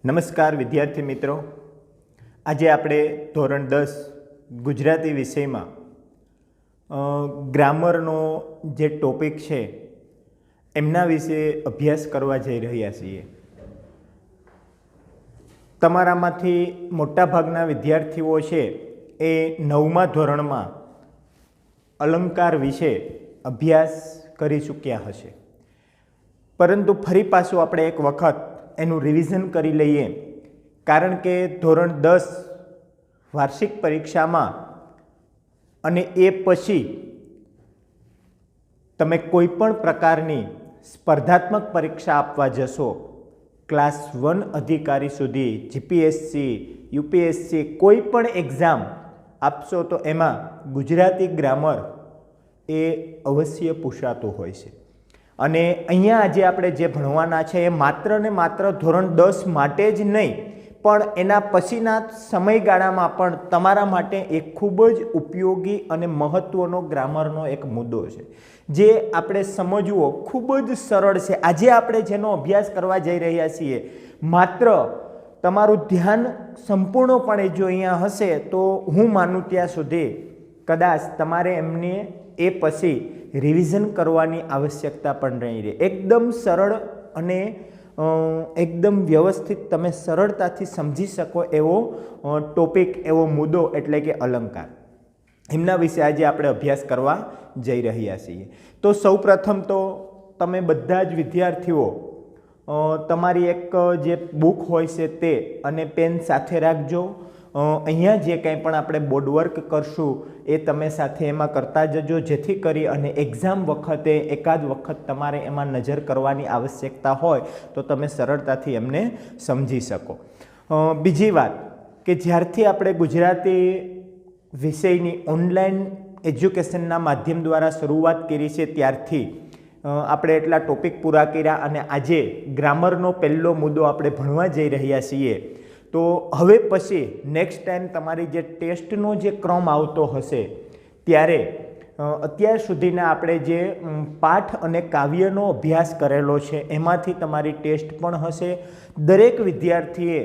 નમસ્કાર વિદ્યાર્થી મિત્રો, આજે આપણે ધોરણ 10 ગુજરાતી વિષયમાં ગ્રામરનો જે ટોપિક છે એમના વિશે અભ્યાસ કરવા જઈ રહ્યા છીએ. તમારામાંથી મોટાભાગના વિદ્યાર્થીઓ છે એ 9મા ધોરણમાં અલંકાર વિશે અભ્યાસ કરી ચૂક્યા હશે, પરંતુ ફરી પાછું આપણે એક વખત એનું રિવિઝન કરી લઈએ, કારણ કે ધોરણ 10 વાર્ષિક પરીક્ષામાં અને એ પછી તમે કોઈ પણ પ્રકારની સ્પર્ધાત્મક પરીક્ષા આપવા જશો, ક્લાસ 1 અધિકારી સુધી જીપીએસસી, યુપીએસસી કોઈ પણ એક્ઝામ આપશો તો એમાં ગુજરાતી ગ્રામર એ અવશ્ય પૂછાતું હોય છે. અને અહીંયા આજે આપણે જે ભણવાના છે એ માત્ર ને માત્ર ધોરણ 10 માટે જ નહીં, પણ એના પછીના સમયગાળામાં પણ તમારા માટે એક ખૂબ જ ઉપયોગી અને મહત્ત્વનો ગ્રામરનો એક મુદ્દો છે, જે આપણે સમજવો ખૂબ જ સરળ છે. આજે આપણે જેનો અભ્યાસ કરવા જઈ રહ્યા છીએ, માત્ર તમારું ધ્યાન સંપૂર્ણપણે જો અહીંયા હશે તો હું માનું ત્યાં સુધી કદાચ તમારે એમને એ પછી રિવિઝન કરવાની આવશ્યકતા પણ નહીં રહે. એકદમ સરળ અને એકદમ વ્યવસ્થિત તમે સરળતાથી સમજી શકો એવો ટોપિક, એવો મુદ્દો એટલે કે અલંકાર. એમના વિશે આજે આપણે અભ્યાસ કરવા જઈ રહ્યા છીએ. તો સૌપ્રથમ તો તમે બધા જ વિદ્યાર્થીઓ તમારી એક જે બુક હોય છે તે અને પેન સાથે રાખજો. અહીંયા જે કંઈ પણ આપણે બોર્ડ વર્ક કરશું એ તમે સાથે એમાં કરતા જજો, જેથી કરી અને એક્ઝામ વખતે એકાદ વખત તમારે એમાં નજર કરવાની આવશ્યકતા હોય તો તમે સરળતાથી એમને સમજી શકો. બીજી વાત કે જ્યારથી આપણે ગુજરાતી વિષયની ઓનલાઈન એજ્યુકેશનના માધ્યમ દ્વારા શરૂઆત કરી છે, ત્યારથી આપણે એટલા ટોપિક પૂરા કર્યા અને આજે ગ્રામરનો પહેલો મુદ્દો આપણે ભણવા જઈ રહ્યા છીએ. તો હવે પછી નેક્સ્ટ ટાઈમ તમારી જે ટેસ્ટનો જે ક્રમ આવતો હશે, ત્યારે અત્યાર સુધીના આપણે જે પાઠ અને કાવ્યનો અભ્યાસ કરેલો છે એમાંથી તમારી ટેસ્ટ પણ હશે. દરેક વિદ્યાર્થીએ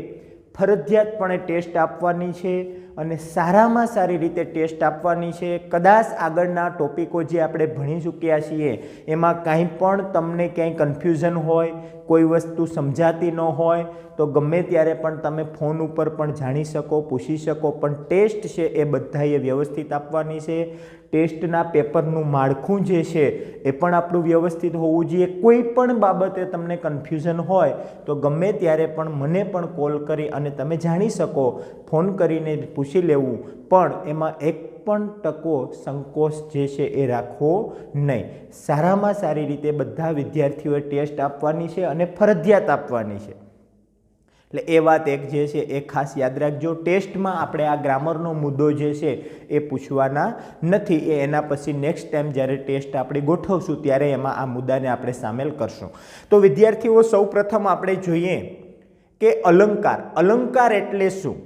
ફરજિયાતપણે ટેસ્ટ આપવાની છે અને સારામાં સારી રીતે ટેસ્ટ આપવાની છે. કદાચ આગળના ટોપિકો જે આપણે ભણી ચૂક્યા છીએ એમાં કાંઈ પણ તમને ક્યાંય કન્ફ્યુઝન હોય, કોઈ વસ્તુ સમજાતી ન હોય તો ગમે ત્યારે પણ તમે ફોન ઉપર પણ જાણી શકો, પૂછી શકો, પણ ટેસ્ટ છે એ બધાએ વ્યવસ્થિત આપવાની છે. ટેસ્ટના પેપરનું માળખું જે છે એ પણ આપણું વ્યવસ્થિત હોવું જોઈએ. કોઈ પણ બાબતે તમને કન્ફ્યુઝન હોય તો ગમે ત્યારે પણ મને પણ કોલ કરી અને તમે જાણી શકો, ફોન કરીને પૂછી લેવું, પણ એમાં એક પણ ટકો સંકોચ જે છે એ રાખવો નહીં. સારામાં સારી રીતે બધા વિદ્યાર્થીઓએ ટેસ્ટ આપવાની છે અને ફરજિયાત આપવાની છે. એટલે એ વાત એક જે છે એ ખાસ યાદ રાખજો. ટેસ્ટમાં આપણે આ ગ્રામરનો મુદ્દો જે છે એ પૂછવાના નથી, એ એના પછી નેક્સ્ટ ટાઈમ જ્યારે ટેસ્ટ આપણે ગોઠવશું ત્યારે એમાં આ મુદ્દાને આપણે સામેલ કરશું. તો વિદ્યાર્થીઓ, સૌ પ્રથમ આપણે જોઈએ કે અલંકાર. અલંકાર એટલે શું?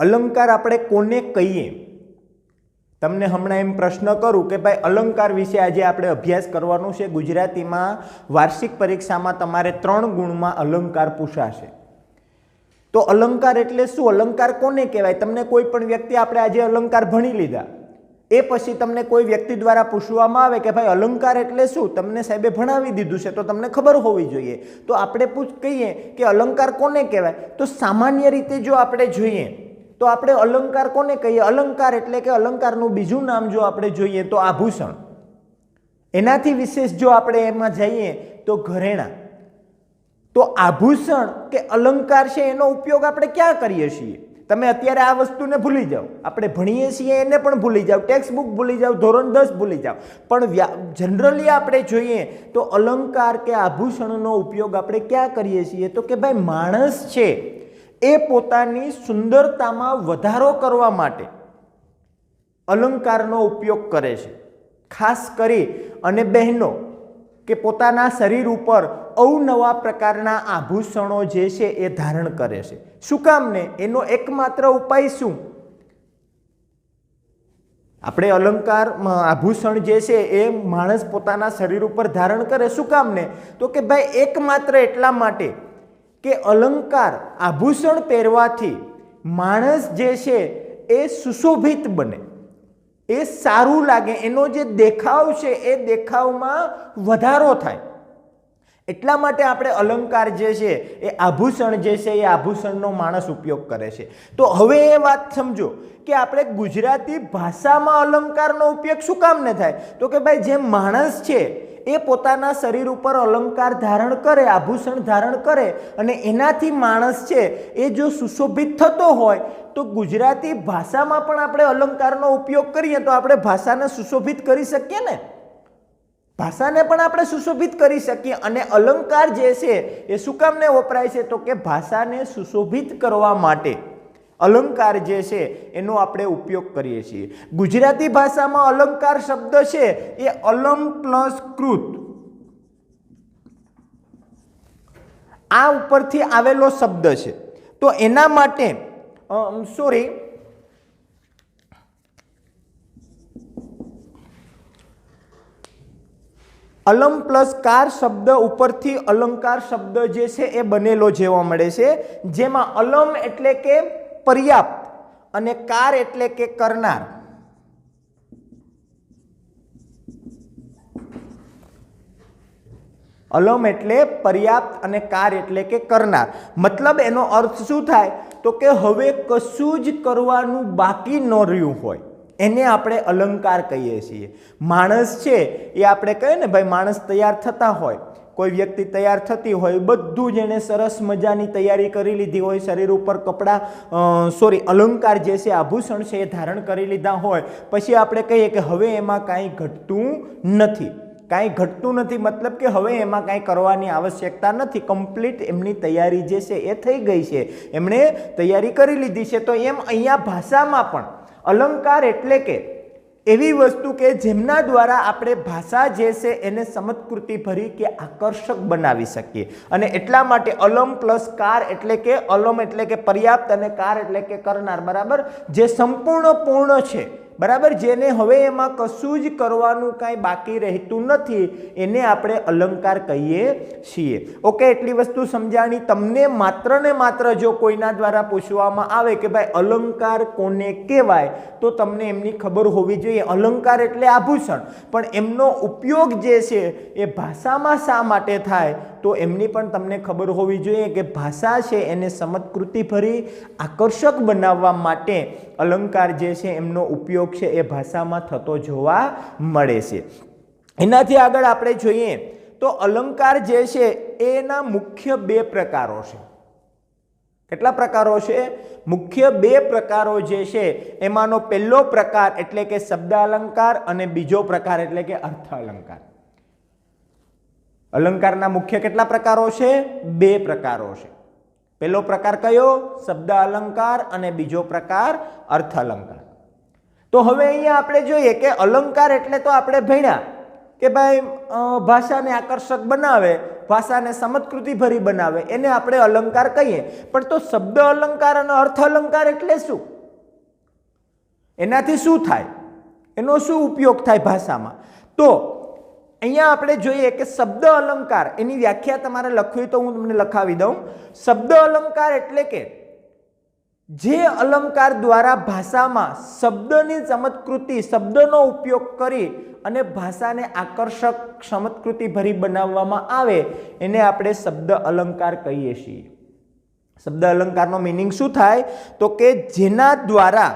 અલંકાર આપણે કોને કહીએ? તમને હમણાં એમ પ્રશ્ન કરું કે ભાઈ અલંકાર વિશે આજે આપણે અભ્યાસ કરવાનું છે. ગુજરાતીમાં વાર્ષિક પરીક્ષામાં તમારે 3 ગુણમાં અલંકાર પૂછાશે. તો અલંકાર એટલે શું? અલંકાર કોને કહેવાય? તમને કોઈ પણ વ્યક્તિ, આપણે આજે અલંકાર ભણી લીધા, એ પછી તમને કોઈ વ્યક્તિ દ્વારા પૂછવામાં આવે કે ભાઈ અલંકાર એટલે શું, તમને સાહેબે ભણાવી દીધું છે તો તમને ખબર હોવી જોઈએ. તો આપણે કહીએ કે અલંકાર કોને કહેવાય? તો સામાન્ય રીતે જો આપણે જોઈએ તો આપણે અલંકાર કોને કહીએ? અલંકાર એટલે કે અલંકારનું બીજું નામ જો આપણે જોઈએ તો આભૂષણ. એનાથી વિશેષ જો આપણે એમાં જઈએ તો ઘરેણાં. તો આભૂષણ કે અલંકાર છે એનો ઉપયોગ આપણે ક્યાં કરીએ છીએ? તમે અત્યારે આ વસ્તુને ભૂલી જાઓ, આપણે ભણીએ છીએ એને પણ ભૂલી જાઓ, ટેક્સ્ટ બુક ભૂલી જાઓ, ધોરણ 10 ભૂલી જાઓ, પણ જનરલી આપણે જોઈએ તો અલંકાર કે આભૂષણનો ઉપયોગ આપણે ક્યાં કરીએ છીએ? તો કે ભાઈ માણસ છે એ પોતાની સુંદરતામાં વધારો કરવા માટે અલંકારનો ઉપયોગ કરે છે. ખાસ કરી અને બહેનો કે પોતાના શરીર ઉપર અવનવા પ્રકારના આભૂષણો જે છે એ ધારણ કરે છે. શું કામ ને? એનો એકમાત્ર ઉપાય શું? આપણે અલંકાર આભૂષણ જે છે એ માણસ પોતાના શરીર ઉપર ધારણ કરે, શું કામ ને? તો કે ભાઈ એકમાત્ર એટલા માટે કે અલંકાર આભૂષણ પહેરવાથી માણસ જે છે એ સુશોભિત બને, એ સારું લાગે, એનો જે દેખાવ છે એ દેખાવમાં વધારો થાય. એટલા માટે આપણે અલંકાર જે છે એ આભૂષણ જે છે એ આભૂષણનો માણસ ઉપયોગ કરે છે. તો હવે એ વાત સમજો કે આપણે ગુજરાતી ભાષામાં અલંકારનો ઉપયોગ શું કામ ન થાય? તો કે ભાઈ જે માણસ છે એ પોતાના શરીર ઉપર અલંકાર ધારણ કરે, આભૂષણ ધારણ કરે અને એનાથી માણસ છે એ જો સુશોભિત થતો હોય તો ગુજરાતી ભાષામાં પણ આપણે અલંકારનો ઉપયોગ કરીએ તો આપણે ભાષાને સુશોભિત કરી શકીએ ને, ભાષાને પણ આપણે સુશોભિત કરી શકીએ. અને અલંકાર જે છે એ શું કામને વપરાય છે? તો કે ભાષાને સુશોભિત કરવા માટે અલંકાર જે છે એનો આપણે ઉપયોગ કરીએ છીએ. ગુજરાતી ભાષામાં અલંકાર શબ્દ છે એ અલમ પ્લસ કૃત, આ ઉપરથી આવેલો શબ્દ છે. તો એના માટે અલમ પ્લસ કાર શબ્દ ઉપરથી અલંકાર શબ્દ જે છે એ બનેલો જોવા મળે છે, જેમાં અલમ એટલે કે પર્યાપ્ત અને કાર એટલે કે કરનાર. અલમ એટલે પર્યાપ્ત અને કાર એટલે કે કરનાર. મતલબ એનો અર્થ શું થાય? તો કે હવે કશું જ કરવાનું બાકી ન રહ્યું હોય એને આપણે અલંકાર કહીએ છીએ. માણસ છે એ આપણે કહીએ ને ભાઈ, માણસ તૈયાર થતા હોય, કોઈ વ્યક્તિ તૈયાર થતી હોય, બધું જ એને સરસ મજાની તૈયારી કરી લીધી હોય, શરીર ઉપર કપડાં અલંકાર જે છે આભૂષણ છે એ ધારણ કરી લીધા હોય, પછી આપણે કહીએ કે હવે એમાં કાંઈ ઘટતું નથી. કાંઈ ઘટતું નથી મતલબ કે હવે એમાં કાંઈ કરવાની આવશ્યકતા નથી, કમ્પ્લીટ એમની તૈયારી જે છે એ થઈ ગઈ છે, એમણે તૈયારી કરી લીધી છે. તો એમ અહીંયા ભાષામાં પણ અલંકાર એટલે કે એવી વસ્તુ કે જેમના દ્વારા આપણે ભાષા જે છે એને સમજકૃતિ ભરી કે આકર્ષક બનાવી શકીએ. અને એટલા માટે અલમ પ્લસ કાર એટલે કે અલમ એટલે કે પર્યાપ્ત અને કાર એટલે કે કરનાર, બરાબર, જે સંપૂર્ણ પૂર્ણ છે, બરાબર, જેને હવે એમાં કશું જ કરવાનું કાંઈ બાકી રહેતું નથી, એને આપણે અલંકાર કહીએ છીએ. ઓકે, એટલી વસ્તુ સમજાણી. તમને માત્ર ને માત્ર જો કોઈના દ્વારા પૂછવામાં આવે કે ભાઈ અલંકાર કોને કહેવાય તો તમને એમની ખબર હોવી જોઈએ. અલંકાર એટલે આભૂષણ, પણ એમનો ઉપયોગ જે છે એ ભાષામાં શા માટે થાય તો એમની પણ તમને ખબર હોવી જોઈએ કે ભાષા છે એને સમજકૃતિ ભરી આકર્ષક બનાવવા માટે અલંકાર જે છે એમનો ઉપયોગ છે એ ભાષામાં થતો જોવા મળે છે. એનાથી આગળ આપણે જોઈએ તો અલંકાર જે છે એના મુખ્ય બે પ્રકારો છે. કેટલા પ્રકારો છે? મુખ્ય બે પ્રકારો જે છે એમાંનો પહેલો પ્રકાર એટલે કે શબ્દ અલંકાર અને બીજો પ્રકાર એટલે કે અર્થ અલંકાર. અલંકારના મુખ્ય કેટલા પ્રકારો છે? બે પ્રકારો છે. પહેલો પ્રકાર કયો? શબ્દ અલંકાર અને બીજો પ્રકાર અર્થ અલંકાર. તો હવે અહીંયા આપણે જોઈએ કે અલંકાર એટલે તો આપણે ભણ્યા કે ભાઈ ભાષાને આકર્ષક બનાવે, ભાષાને સમજકૃતિ ભરી બનાવે, એને આપણે અલંકાર કહીએ. પણ તો શબ્દ અલંકાર અને અર્થ અલંકાર એટલે શું? એનાથી શું થાય? એનો શું ઉપયોગ થાય ભાષામાં? તો અહીંયા આપણે જોઈએ કે શબ્દ અલંકાર એની વ્યાખ્યા તમારે લખવી તો હું તમને લખાવી દઉં. શબ્દ અલંકાર એટલે કે જે અલંકાર દ્વારા ભાષામાં શબ્દની સમજકૃતિ, શબ્દનો ઉપયોગ કરી અને ભાષાને આકર્ષક સમજકૃતિ ભરી બનાવવામાં આવે એને આપણે શબ્દ અલંકાર કહીએ છીએ. શબ્દ અલંકારનો મીનિંગ શું થાય? તો કે જેના દ્વારા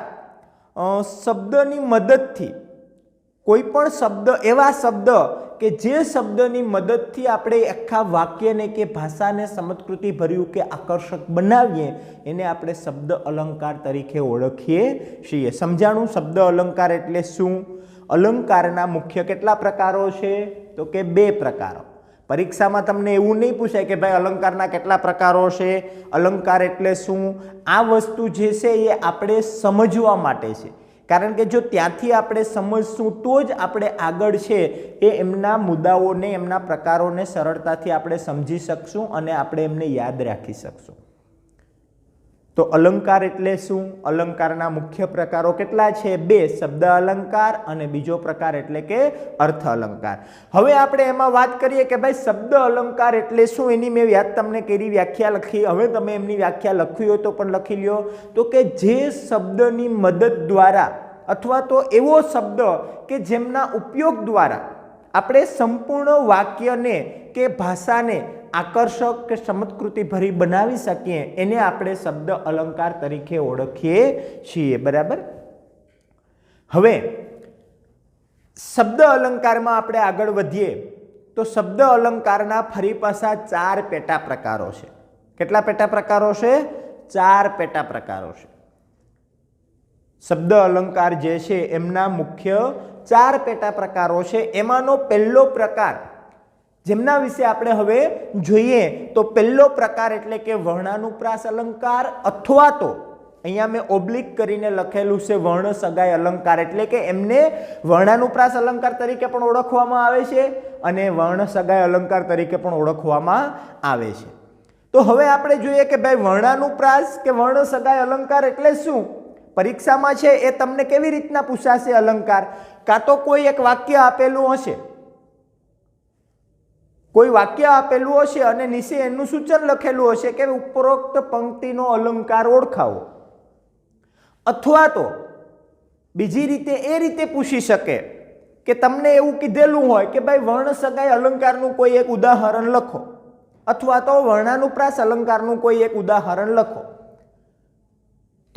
શબ્દની મદદથી કોઈ પણ શબ્દ, એવા શબ્દ કે જે શબ્દની મદદથી આપણે આખા વાક્યને કે ભાષાને સમજકૃતિ ભર્યું કે આકર્ષક બનાવીએ એને આપણે શબ્દ અલંકાર તરીકે ઓળખીએ છીએ. સમજાણું? શબ્દ અલંકાર એટલે શું? અલંકારના મુખ્ય કેટલા પ્રકારો છે? તો કે બે પ્રકારો. પરીક્ષામાં તમને એવું નહીં પૂછાય કે ભાઈ અલંકારના કેટલા પ્રકારો છે, અલંકાર એટલે શું. આ વસ્તુ જે છે એ આપણે સમજવા માટે છે, કારણ કે જો ત્યાંથી આપણે સમજશું તો જ આપણે આગળ છે એ એમના મુદ્દાઓને, એમના પ્રકારોને સરળતાથી આપણે સમજી શકશું અને આપણે એમને યાદ રાખી શકશું. તો અલંકાર એટલે શું? અલંકારના મુખ્ય પ્રકારો કેટલા છે? 2, શબ્દ અલંકાર અને બીજો પ્રકાર એટલે કે અર્થ અલંકાર. હવે આપણે એમાં વાત કરીએ કે ભાઈ શબ્દ અલંકાર એટલે શું? એની મેં તમને કેવી વ્યાખ્યા લખી. હવે તમે એમની વ્યાખ્યા લખવી હોય તો પણ લખી લ્યો. તો કે જે શબ્દની મદદ દ્વારા અથવા તો એવો શબ્દ કે જેમના ઉપયોગ દ્વારા આપણે સંપૂર્ણ વાક્યને કે ભાષાને આકર્ષક કે ચમત્કૃતિ ભરી બનાવી શકીએ એને આપણે શબ્દ અલંકાર તરીકે ઓળખીએ છીએ. બરાબર. હવે શબ્દ અલંકારમાં આપણે આગળ વધીએ તો શબ્દ અલંકારના ફરી પાછા 4 પેટા પ્રકારો છે. કેટલા પેટા પ્રકારો છે? 4 પેટા પ્રકારો છે. શબ્દ અલંકાર જે છે એમના મુખ્ય 4 પેટા પ્રકારો છે. એમાંનો પહેલો પ્રકાર જેમના વિશે આપણે હવે જોઈએ તો પહેલો પ્રકાર એટલે કે વર્ણાનુપ્રાસ અલંકાર અથવા તો અહીંયા મેં ઓબ્લિક કરીને લખેલું છે વર્ણ સગાઈ અલંકાર, એટલે કે એમને વર્ણાનુપ્રાસ અલંકાર તરીકે પણ ઓળખવામાં આવે છે અને વર્ણ સગાઈ અલંકાર તરીકે પણ ઓળખવામાં આવે છે. તો હવે આપણે જોઈએ કે ભાઈ વર્ણાનુપ્રાસ કે વર્ણ સગાઈ અલંકાર એટલે શું? પરીક્ષામાં છે એ તમને કેવી રીતના પૂછાશે અલંકાર? કાં તો કોઈ એક વાક્ય આપેલું હશે, કોઈ વાક્ય આપેલું હશે અને નીચે એનું સૂચન લખેલું હશે કે ઉપરોક્ત પંક્તિનો અલંકાર ઓળખાવો, અથવા તો બીજી રીતે એ રીતે પૂછી શકે કે તમને એવું કીધેલું હોય કે ભાઈ વર્ણ સગાઈ અલંકારનું કોઈ એક ઉદાહરણ લખો અથવા તો વર્ણાનુપ્રાસ અલંકારનું કોઈ એક ઉદાહરણ લખો.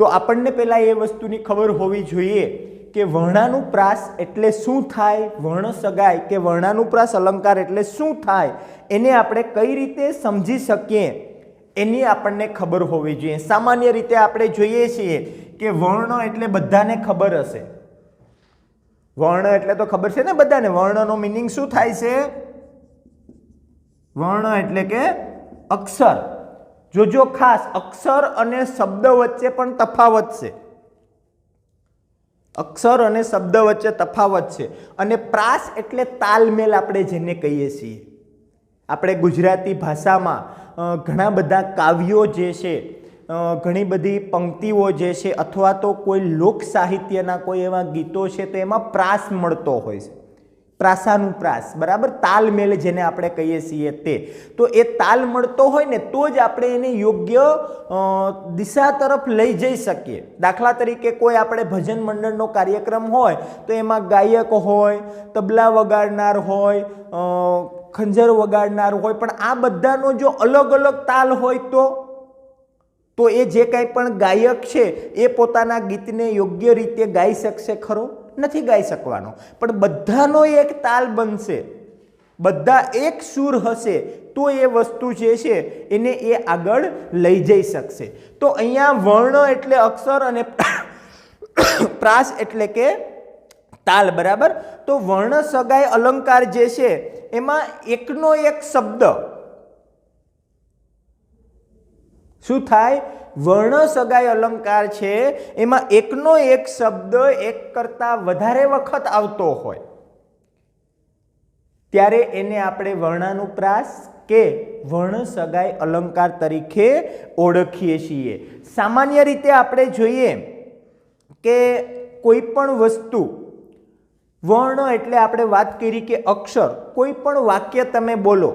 તો આપણને પહેલા એ વસ્તુની ખબર હોવી જોઈએ કે વર્ણાનુપ્રાસ એટલે શું થાય, વર્ણ સગાઈ કે વર્ણાનુપ્રાસ અલંકાર એટલે શું થાય, એને આપણે કઈ રીતે સમજી શકીએ એની આપણને ખબર હોવી જોઈએ. સામાન્ય રીતે આપણે જોઈએ છીએ કે વર્ણ એટલે બધાને ખબર હશે. વર્ણ એટલે તો ખબર છે ને બધાને. વર્ણનો મિનિંગ શું થાય છે? વર્ણ એટલે કે અક્ષર. જોજો ખાસ, અક્ષર અને શબ્દ વચ્ચે પણ તફાવત છે. અક્ષર અને શબ્દ વચ્ચે તફાવત છે. અને પ્રાસ એટલે તાલમેલ આપણે જેને કહીએ છીએ. આપણે ગુજરાતી ભાષામાં ઘણા બધા કાવ્યો જે છે, ઘણી બધી પંક્તિઓ જે છે અથવા તો કોઈ લોક સાહિત્યના કોઈ એવા ગીતો છે તો એમાં પ્રાસ મળતો હોય છે. પ્રાસાનુપ્રાસ, બરાબર, તાલમેલ જેને આપણે કહીએ છીએ તે. તો એ તાલ મળતો હોય ને તો જ આપણે એને યોગ્ય દિશા તરફ લઈ જઈ શકીએ. દાખલા તરીકે કોઈ આપણે ભજન મંડળનો કાર્યક્રમ હોય તો એમાં ગાયક હોય, તબલા વગાડનાર હોય, ખંજર વગાડનાર હોય, પણ આ બધાનો જો અલગ અલગ તાલ હોય તો એ જે કંઈ પણ ગાયક છે એ પોતાના ગીતને યોગ્ય રીતે ગાઈ શકશે ખરો? નથી ગાઈ શકવાનો. પણ બધાનો એક તાલ બનશે, બધા એક સૂર હશે તો એ વસ્તુ જે છે એને એ આગળ લઈ જઈ શકશે. તો અહીંયા વર્ણ એટલે અક્ષર અને પ્રાસ એટલે કે તાલ, બરાબર. તો વર્ણ સગાઈ અલંકાર જે છે એમાં એકનો એક શબ્દ શું થાય? વર્ણ સગાઈ અલંકાર છે એમાં એકનો એક શબ્દ એક કરતાં વધારે વખત આવતો હોય ત્યારે એને આપણે વર્ણાનુપ્રાસ કે વર્ણ સગાઈ અલંકાર તરીકે ઓળખીએ છીએ. સામાન્ય રીતે આપણે જોઈએ કે કોઈ પણ વસ્તુ, વર્ણ એટલે આપણે વાત કરી કે અક્ષર, કોઈ પણ વાક્ય તમે બોલો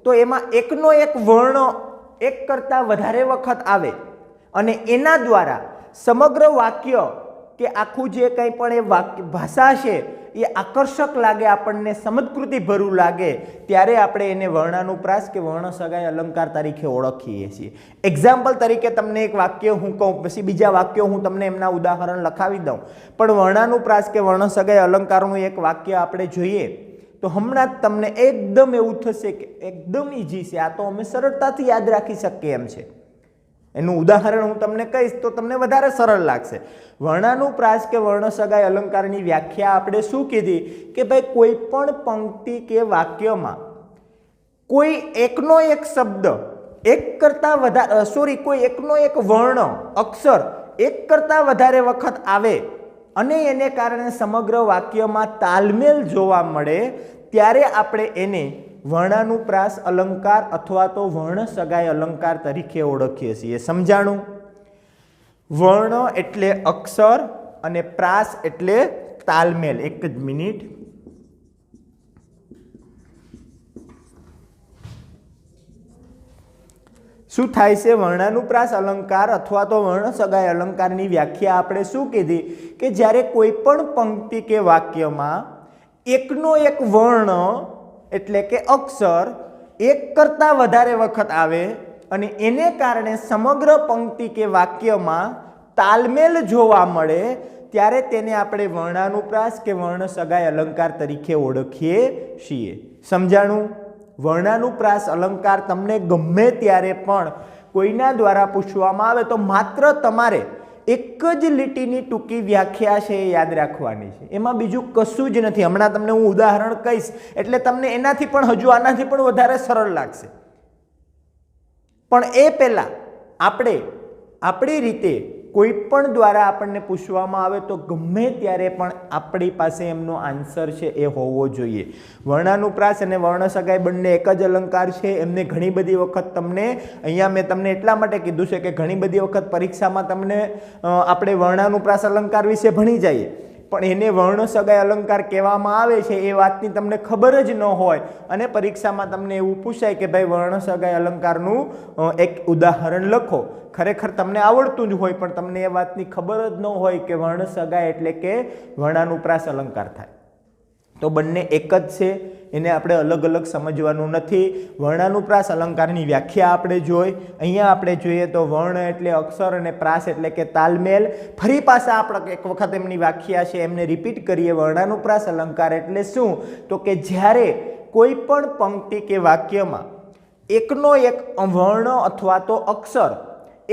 તો એમાં એકનો એક વર્ણ એક કરતાં વધારે વખત આવે અને એના દ્વારા સમગ્ર વાક્ય કે આખું જે કંઈ પણ એ વાક્ય ભાષા છે એ આકર્ષક લાગે, આપણને સમજકૃતિ ભરું લાગે, ત્યારે આપણે એને વર્ણાનુપ્રાસ કે વર્ણ સગાઈ અલંકાર તરીકે ઓળખીએ છીએ. એક્ઝામ્પલ તરીકે તમને એક વાક્ય હું કહું, પછી બીજા વાક્યો હું તમને એમના ઉદાહરણ લખાવી દઉં, પણ વર્ણાનુપ્રાસ કે વર્ણ સગાઈ અલંકારનું એક વાક્ય આપણે જોઈએ તો હમણાં જ તમને એકદમ એવું થશે કે એકદમ ઈઝી છે, આ તો અમે સરળતાથી યાદ રાખી શકીએ એમ છે. એનું ઉદાહરણ હું તમને કહીશ તો તમને વધારે સરળ લાગશે. વર્ણાનુપ્રાસ કે વર્ણ સગાઈ અલંકારની વ્યાખ્યા આપણે શું કીધી કે ભાઈ કોઈ પણ પંક્તિ કે વાક્યમાં કોઈ એકનો એક શબ્દ એક કરતાં વધારે કોઈ એકનો એક વર્ણ અક્ષર એક કરતાં વધારે વખત આવે અને એને કારણે સમગ્ર વાક્યમાં તાલમેલ જોવા મળે ત્યારે આપણે એને વર્ણાનુપ્રાસ અલંકાર અથવા તો વર્ણ સગાઈ અલંકાર તરીકે ઓળખીએ છીએ. સમજાણું? વર્ણ એટલે અક્ષર અને પ્રાસ એટલે તાલમેલ. એક જ મિનિટ. શું થાય છે? વર્ણાનુપ્રાસ અલંકાર અથવા તો વર્ણ સગાઈ અલંકારની વ્યાખ્યા આપણે શું કીધી કે જ્યારે કોઈ પણ પંક્તિ કે વાક્યમાં એકનો એક વર્ણ એટલે કે અક્ષર એક કરતાં વધારે વખત આવે અને એને કારણે સમગ્ર પંક્તિ કે વાક્યમાં તાલમેલ જોવા મળે ત્યારે તેને આપણે વર્ણાનુપ્રાસ કે વર્ણ સગાઈ અલંકાર તરીકે ઓળખીએ છીએ. સમજાણું? વર્ણાનુપ્રાસ અલંકાર તમને ગમે ત્યારે પણ કોઈના દ્વારા પૂછવામાં આવે તો માત્ર તમારે એક જ લીટીની ટૂંકી વ્યાખ્યા છે એ યાદ રાખવાની છે. એમાં બીજું કશું જ નથી. હમણાં તમને હું ઉદાહરણ કહીશ એટલે તમને એનાથી પણ હજુ આનાથી પણ વધારે સરળ લાગશે. પણ એ પહેલાં આપણે આપણી રીતે કોઈ પણ દ્વારા આપણને પૂછવામાં આવે તો ગમે ત્યારે પણ આપણી પાસે એમનો આન્સર છે એ હોવો જોઈએ. વર્ણાનુપ્રાસ અને વર્ણ સગાઈ બંને એક જ અલંકાર છે. એમને ઘણી બધી વખત તમને અહીંયા મેં તમને એટલા માટે કીધું છે કે ઘણી બધી વખત પરીક્ષામાં તમને આપણે વર્ણાનુપ્રાસ અલંકાર વિશે ભણી જઈએ પણ એને વર્ણ સગાઈ અલંકાર કહેવામાં આવે છે એ વાતની તમને ખબર જ ન હોય અને પરીક્ષામાં તમને એવું પૂછાય કે ભાઈ વર્ણ સગાઈ અલંકારનું એક ઉદાહરણ લખો. ખરેખર તમને આવડતું જ હોય પણ તમને એ વાતની ખબર જ ન હોય કે વર્ણ સગાઈ એટલે કે વર્ણાનુપ્રાસ અલંકાર થાય. તો બંને એક જ છે. એને આપણે અલગ અલગ સમજવાનું નથી. વર્ણાનુપ્રાસ અલંકારની વ્યાખ્યા આપણે જોઈ. અહીંયા આપણે જોઈએ તો વર્ણ એટલે અક્ષર અને પ્રાસ એટલે કે તાલમેલ. ફરી પાછા આપણે એક વખત એમની વ્યાખ્યા છે એમને રિપીટ કરીએ. વર્ણાનુપ્રાસ અલંકાર એટલે શું? તો કે જ્યારે કોઈ પણ પંક્તિ કે વાક્યમાં એકનો એક વર્ણ અથવા તો અક્ષર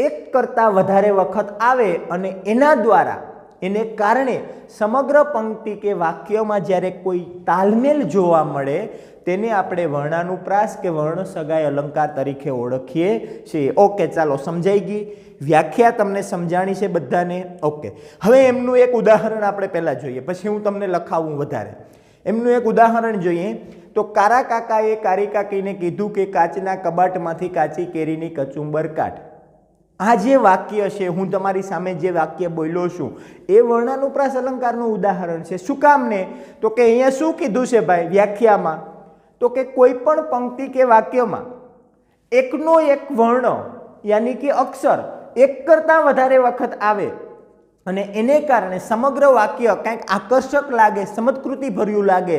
એક કરતાં વધારે વખત આવે અને એના દ્વારા એને કારણે સમગ્ર પંક્તિ કે વાક્યમાં જ્યારે કોઈ તાલમેલ જોવા મળે તેને આપણે વર્ણાનુપ્રાસ કે વર્ણ સગાઈ અલંકાર તરીકે ઓળખીએ છીએ. ઓકે, ચાલો સમજાઈ ગઈ વ્યાખ્યા? તમને સમજાણી છે બધાને? ઓકે, હવે એમનું એક ઉદાહરણ આપણે પહેલાં જોઈએ પછી હું તમને લખાવું વધારે. એમનું એક ઉદાહરણ જોઈએ તો કારા કાકાએ કારી કાકીને કીધું કે કાચના કબાટમાંથી કાચી કેરીની કચુંબર કાઢ. આ જે વાક્ય છે હું તમારી સામે જે વાક્ય બોલ્યો છું એ વર્ણાનુપ્રાસ અલંકારનું ઉદાહરણ છે. શું કામ ને? તો કે અહીંયા શું કીધું છે ભાઈ વ્યાખ્યામાં? તો કે કોઈ પણ પંક્તિ કે વાક્યમાં એકનો એક વર્ણ યાની કે અક્ષર એક કરતાં વધારે વખત આવે અને એને કારણે સમગ્ર વાક્ય કંઈક આકર્ષક લાગે, સમજકૃતિ ભર્યું લાગે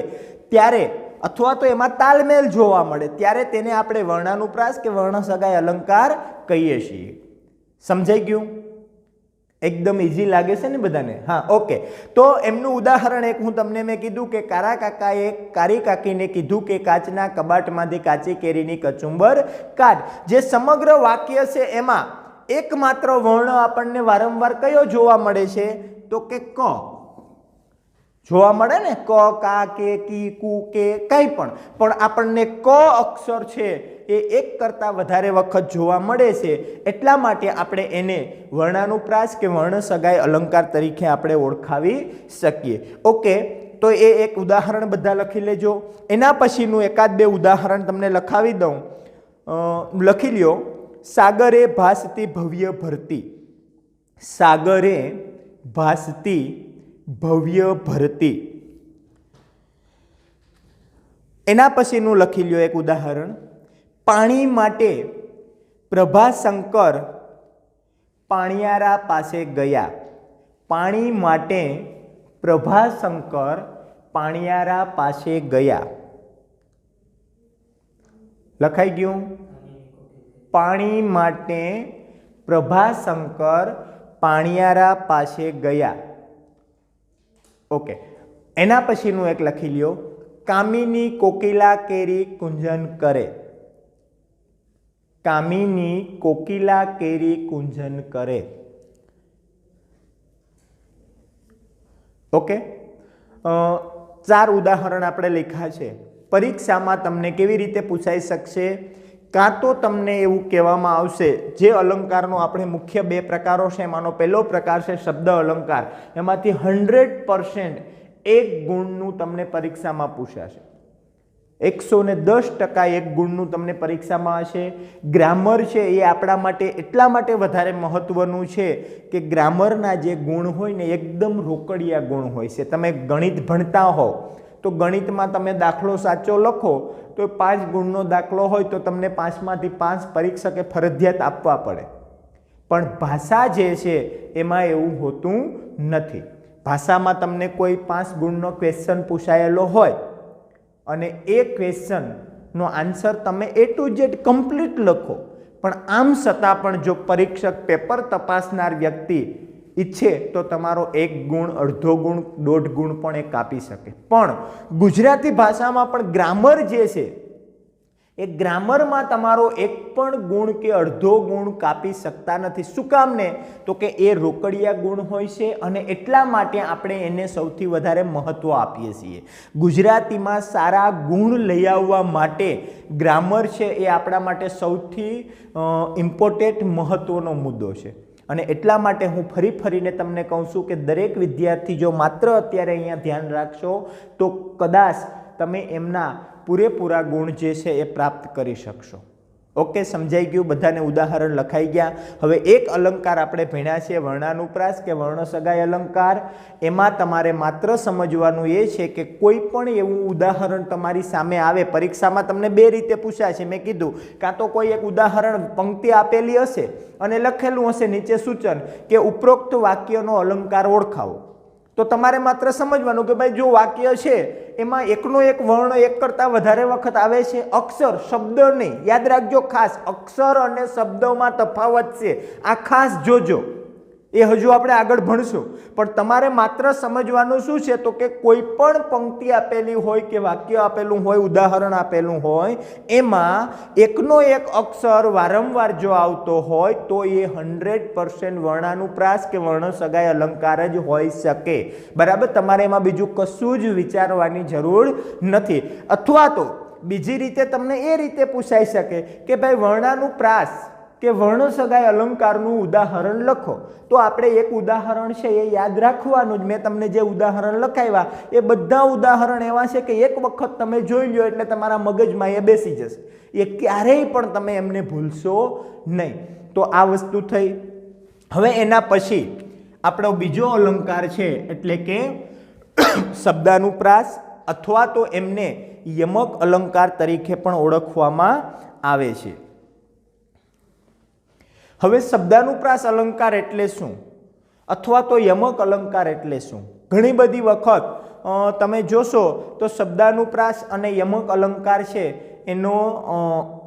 ત્યારે અથવા તો એમાં તાલમેલ જોવા મળે ત્યારે તેને આપણે વર્ણાનુપ્રાસ કે વર્ણ સગાઈ અલંકાર કહીએ છીએ. સમજાઈ ગયું? એકદમ ઈઝી લાગે છે ને બધાને? હા, ઓકે. તો એમનું ઉદાહરણ એક હું તમને મેં કીધું કે કારા કાકાએ કારી કાકીને કીધું કે કાચના કબાટમાંથી કાચી કેરીની કચુંબર કાઢ. જે સમગ્ર વાક્ય છે એમાં એકમાત્ર વર્ણ આપણને વારંવાર કયો જોવા મળે છે? તો કે ક જોવા મળે ને. ક, કા, કે, કી, કુ, કે કંઈ પણ આપણને ક અક્ષર છે એ એક કરતાં વધારે વખત જોવા મળે છે. એટલા માટે આપણે એને વર્ણાનુપ્રાસ કે વર્ણ સગાઈ અલંકાર તરીકે આપણે ઓળખાવી શકીએ. ઓકે, તો એ એક ઉદાહરણ બધા લખી લેજો. એના પછીનું એકાદ બે ઉદાહરણ તમને લખાવી દઉં. લખી લ્યો. સાગરે ભાસતી ભવ્ય ભરતી. સાગરે ભાસતી ભવ્ય ભરતી. એના પછીનું લખી લ્યો એક ઉદાહરણ. પાણી માટે પ્રભાશંકર પાણિયારા પાસે ગયા. પાણી માટે પ્રભાશંકર પાણિયારા પાસે ગયા. લખાઈ ગયું? પાણી માટે પ્રભાશંકર પાણિયારા પાસે ગયા. ઓકે, એના પછીનું એક લખી લ્યો. કામિની કોકિલા કેરી કુંજન કરે. કામિની કોકિલા કેરી કુંજન કરે. ઓકે, 4 ઉદાહરણ આપણે લખ્યા છે. પરીક્ષામાં તમને કેવી રીતે પૂછાઈ શકશે? કાં તો તમને એવું કહેવામાં આવશે જે અલંકારનો આપણે મુખ્ય 2 પ્રકારો છે એમાંનો પહેલો પ્રકાર છે શબ્દ અલંકાર. એમાંથી 100% 1 ગુણનું તમને પરીક્ષામાં પૂછાશે. 110% 1 ગુણનું તમને પરીક્ષામાં હશે. ગ્રામર છે એ આપણા માટે એટલા માટે વધારે મહત્વનું છે કે ગ્રામરના જે ગુણ હોય ને એકદમ રોકડિયા ગુણ હોય છે. તમે ગણિત ભણતા હોવ તો ગણિતમાં તમે દાખલો સાચો લખો તો 5 ગુણનો દાખલો હોય તો તમને 5માંથી 5 પરીક્ષકે ફરજિયાત આપવા પડે. પણ ભાષા જે છે એમાં એવું હોતું નથી. ભાષામાં તમને કોઈ 5 ગુણનો ક્વેશ્ચન પૂછાયેલો હોય અને એ ક્વેશ્ચનનો આન્સર તમે A to Z કમ્પ્લીટ લખો, પણ આમ છતાં પણ જો પરીક્ષક પેપર તપાસનાર વ્યક્તિ ઈચ્છે તો તમારો 1 ગુણ, અડધો ગુણ, 1.5 ગુણ પણ એ કાપી શકે. પણ ગુજરાતી ભાષામાં પણ ગ્રામર જે છે એ ગ્રામરમાં તમારો 1 પણ ગુણ કે અડધો ગુણ કાપી શકતા નથી. શું કામ ને? તો કે એ રોકડિયા ગુણ હોય છે અને એટલા માટે આપણે એને સૌથી વધારે મહત્વ આપીએ છીએ. ગુજરાતીમાં સારા ગુણ લઈ આવવા માટે ગ્રામર છે એ આપણા માટે સૌથી ઇમ્પોર્ટન્ટ મહત્વનો મુદ્દો છે. અને એટલા માટે હું ફરીને તમને કહું છું કે દરેક વિદ્યાર્થી જો માત્ર અત્યારે અહીંયા ધ્યાન રાખશો તો કદાચ તમે એમના પૂરેપૂરા ગુણ જે છે એ પ્રાપ્ત કરી શકશો. ઓકે, સમજાઈ ગયું? બધાને ઉદાહરણ લખાઈ ગયા. હવે એક અલંકાર આપણે ભણ્યા છે વર્ણાનુપ્રાસ કે વર્ણસગાઈ અલંકાર. એમાં તમારે માત્ર સમજવાનું એ છે કે કોઈ પણ એવું ઉદાહરણ તમારી સામે આવે, પરીક્ષામાં તમને 2 રીતે પૂછાય છે. મેં કીધું કાં તો કોઈ એક ઉદાહરણ પંક્તિ આપેલી હશે અને લખેલું હશે નીચે સૂચન કે ઉપરોક્ત વાક્યનો અલંકાર ઓળખાવો. તો તમારે માત્ર સમજવાનું કે ભાઈ જો વાક્ય છે એમાં એકનો એક વર્ણ એક કરતાં વધારે વખત આવે છે, અક્ષર શબ્દ નહીં. યાદ રાખજો, ખાસ અક્ષર અને શબ્દોમાં તફાવત છે, આ ખાસ જોજો. એ હજુ આપણે આગળ ભણશું. પણ તમારે માત્ર સમજવાનું શું છે તો કે કોઈ પણ પંક્તિ આપેલી હોય કે વાક્ય આપેલું હોય, ઉદાહરણ આપેલું હોય, એમાં એકનો એક અક્ષર વારંવાર જો આવતો હોય તો એ 100% વર્ણાનુપ્રાસ કે વર્ણસગાઈ અલંકાર જ હોઈ શકે. બરાબર? તમારે એમાં બીજું કશું જ વિચારવાની જરૂર નથી. અથવા તો બીજી રીતે તમને એ રીતે પૂછાઈ શકે કે ભાઈ વર્ણાનુપ્રાસ કે વર્ણસગાઈ અલંકારનું ઉદાહરણ લખો. તો આપણે એક ઉદાહરણ છે એ યાદ રાખવાનું જ. મેં તમને જે ઉદાહરણ લખાવ્યા એ બધા ઉદાહરણ એવા છે કે એક વખત તમે જોઈ લો એટલે તમારા મગજમાં એ બેસી જશે. એ ક્યારેય પણ તમે એમને ભૂલશો નહીં. તો આ વસ્તુ થઈ. હવે એના પછી આપણો બીજો અલંકાર છે એટલે કે શબ્દાનુપ્રાસ અથવા તો એમને યમક અલંકાર તરીકે પણ ઓળખવામાં આવે છે. હવે શબ્દાનુપ્રાસ અલંકાર એટલે શું અથવા તો યમક અલંકાર એટલે શું? ઘણી બધી વખત તમે જોશો તો શબ્દાનુપ્રાસ અને યમક અલંકાર છે એનો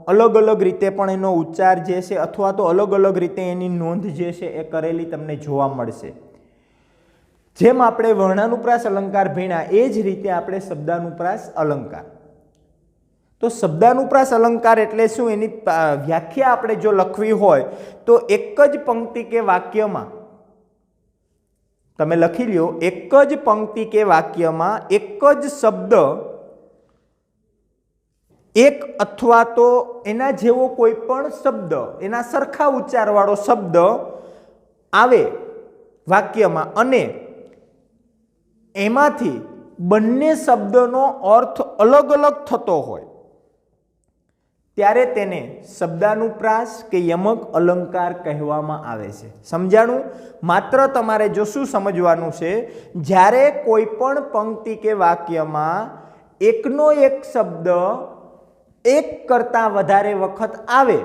અલગ અલગ રીતે પણ એનો ઉચ્ચાર જે છે અથવા તો અલગ અલગ રીતે એની નોંધ જે છે એ કરેલી તમને જોવા મળશે. જેમ આપણે વર્ણાનુપ્રાસ અલંકાર ભણ્યા એ જ રીતે આપણે શબ્દાનુપ્રાસ અલંકાર. તો શબ્દાનુપ્રાસ અલંકાર એટલે શું? એની વ્યાખ્યા આપણે જો લખવી હોય તો એક જ પંક્તિ કે વાક્યમાં તમે લખી લ્યો, એક જ પંક્તિ કે વાક્યમાં એક જ શબ્દ એક અથવા તો એના જેવો કોઈ પણ શબ્દ, એના સરખા ઉચ્ચારવાળો શબ્દ આવે વાક્યમાં અને એમાંથી બંને શબ્દનો અર્થ અલગ અલગ થતો હોય ત્યારે તેને શબ્દાનુપ્રાસ કે યમક અલંકાર કહેવામાં આવે છે. સમજાણું? માત્ર તમારે જો શું સમજવાનું છે, જ્યારે કોઈ પણ પંક્તિ કે વાક્યમાં એકનો એક શબ્દ એક કરતાં વધારે વખત આવે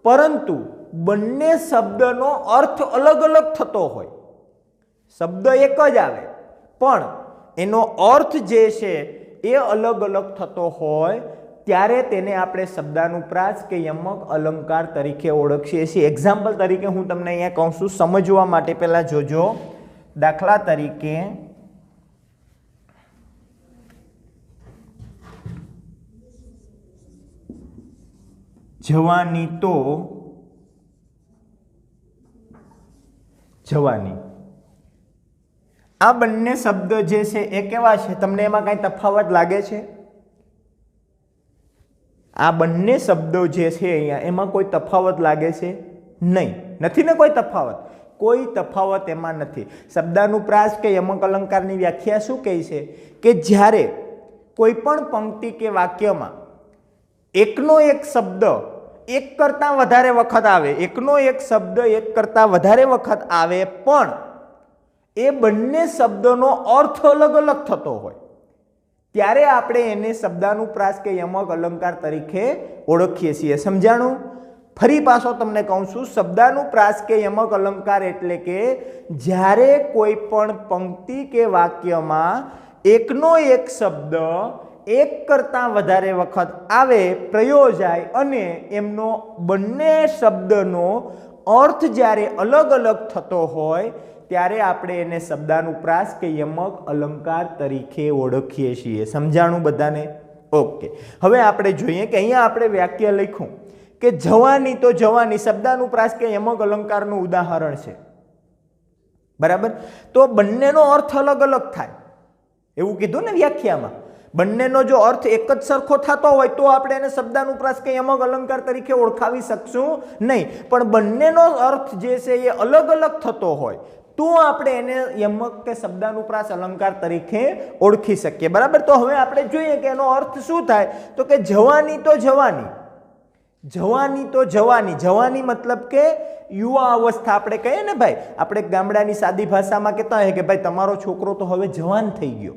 પરંતુ બંને શબ્દનો અર્થ અલગ અલગ થતો હોય, શબ્દ એક જ આવે પણ એનો અર્થ જે છે એ અલગ અલગ થતો હોય ત્યારે તેને આપણે શબ્દાનુપ્રાસ કે યમક અલંકાર તરીકે ઓળખીએ છીએ. એક્ઝામ્પલ તરીકે હું તમને અહીંયા કહું છું, સમજવા માટે પહેલા જોજો. દાખલા તરીકે જવાની તો જવાની, આ બંને શબ્દ જે છે એ કેવા છે? તમને એમાં કઈ તફાવત લાગે છે? આ બંને શબ્દો જે છે અહીંયા એમાં કોઈ તફાવત લાગે છે? નહીં, નથી ને કોઈ તફાવત? કોઈ તફાવત એમાં નથી. શબ્દાનુપ્રાસ કે યમક અલંકારની વ્યાખ્યા શું કહે છે કે જ્યારે कोईपण पंक्ति के वाक्य में एकनो एक शब्द एक करता वधारे वखत आवे, एकनो एक शब्द एक करता वधारे वखत आवे, पण ए बंने शब्दों अर्थ अलग अलग थतो होय त्यारे आपणे एने शब्दानुप्रास के यमक अलंकार तरीके ओळखीए छीए। समजाणुं? फरी पाछो तमने कहूं छुं, शब्दानुप्रास के यमक अलंकार एटले के ज्यारे कोई पण पंक्ति के वाक्य में एकनो एक शब्द एक करता वधारे वखत आवे, प्रयोजाय अने एमनो बंने शब्दनो अर्थ ज्यारे अलग अलग थतो होय त्यारे आपणे एने शब्दानुप्रास के यमक अलंकार तरीके ओळखीए छीए। समजाणुं बधाने? ओके, हवे आपणे जोईए के अहींया आपणे वाक्य लख्युं के जवानी तो जवानी शब्दानुप्रास के यमक अलंकारनुं उदाहरण छे, बराबर? तो बंनेनो अर्थ अलग अलग थाय एवुं कीधुं ने व्याख्यामां। बंनेनो जो अर्थ एक ज सरखो थतो होय तो आपणे एने शब्दानुप्रास के यमक अलंकार तरीके ओळखावी शकशुं नहीं, पण बंनेनो अर्थ जे छे ए अलग अलग थतो होय तो आपणे एने यमक के शब्दानुप्रास अलंकार तरीके ओळखी शकीए, बराबर? तो हवे आपणे जोईए के एनो अर्थ शुं थाय, तो के जवानी तो जवानी, जवानी तो जवानी, जवानी मतलब के युवा अवस्था आपणे कहीए ने भाई, आपणे गामडानी सादी भाषामां कहेता होय के भाई तमारो छोकरो तो हवे जवान थई गयो,